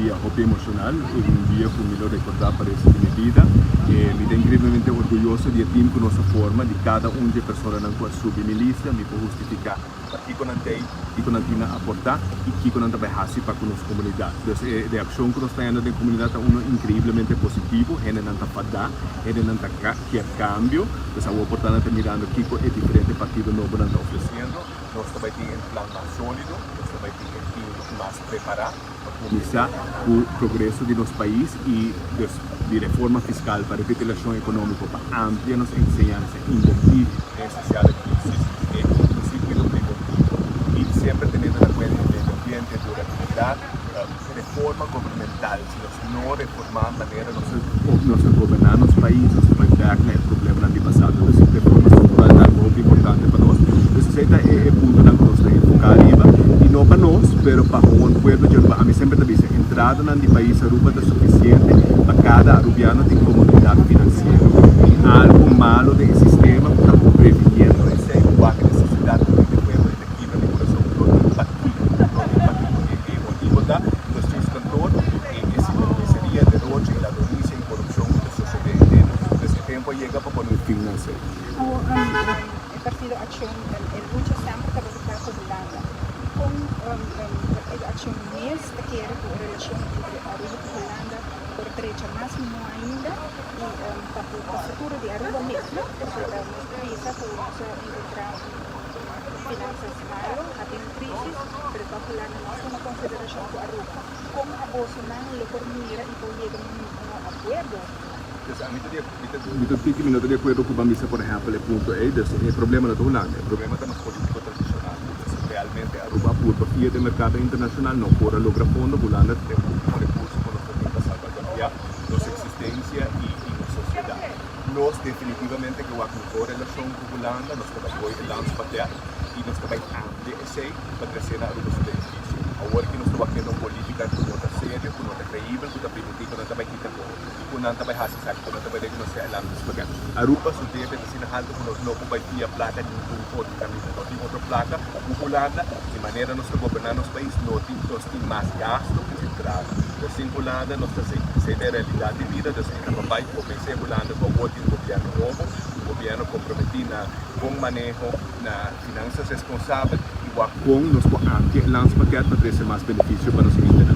día emocional, es un día que me lo recordar para esa mi vida. Me está increíblemente orgulloso de ti con nuestra forma, de cada una de personas que sube mi lista, me puedo justificar aquí con ante y con antina aportar y aquí con ante viajar para con nuestra comunidad. Entonces, de acción que nos está yendo de comunidad a uno increíblemente positivo, en el antafada, en el que cambio, pues a oportunidad de mirando aquí con el diferente partido nuevo que está ofreciendo, nos está en plan más sólido, nos está en plan más preparado para comenzar el progreso de nuestro país y de reforma fiscal para revitalización económica, para ampliar nuestra enseñanza, invertir en social inclusive lo preventivo y siempre teniendo en cuenta el medio ambiente, durabilidad, reforma gubernamental. Si no reformar de manera nuestro gobernar nuestro país, nuestro país el problema del pasado. Entonces, reforma estructural es algo muy importante para nosotros. Entonces, este es el punto en el que nos estamos enfocados arriba. Y no para nosotros, pero para un pueblo de Aruba. A mí siempre te dice, entrada en el país Aruba es suficiente para cada arubiano de comodidad financiera. Y algo malo del sistema que estamos previniendo esa necesidad de pueblo de equilibrio de corazón para votar nuestro cantor ese día de roche, la violencia y corrupción que sucede en ese tiempo llega para poner fin a eso. El Partido Acción, el lucha siempre para buscar Holanda. Con el Acción mes te quiere tu relación entre Aruba y Holanda por derecha máximo ainda y para el futuro de Aruba mesmo, porque nuestra visa podemos encontrar finanças malo, até crisis, pero para falar nós uma confederação com Aruba. Como a Bolsonaro lo formira e pode llegar a un acuerdo. Entonces, a mí me no estoy de acuerdo con Bambisa, por ejemplo, el punto es el problema de Holanda, el problema de los políticos tradicionales. Entonces, realmente Aruba, por vía de mercado internacional, no puede lograr fondos, Holanda tiene un recurso con los que salvaguardar nuestra existencia y nuestra sociedad. Nos definitivamente que va a mejor relación con Holanda, nos va a apoyar el landspatear y nos va a ampliar ese para crecer a Aruba su beneficio. Ahora que nos va haciendo política con otra seria, con otra creíble, con otra permitir, con otra vaquita, con otra bajada, con otra vaquita, no sea el landspatear. Aruba su debe decir algo con los no va a placa ni un otro camino, no tiene otra placa, Holanda, de manera nuestro gobernar nuestro país, no tiene más gasto que se entrada. Entonces, Holanda, nuestra realidad de vida, desde que papá comencé Holanda con un gobierno nuevo, un gobierno comprometido con manejo, na finanzas responsables, igual con nuestro anti-landspatear para traer más beneficio para los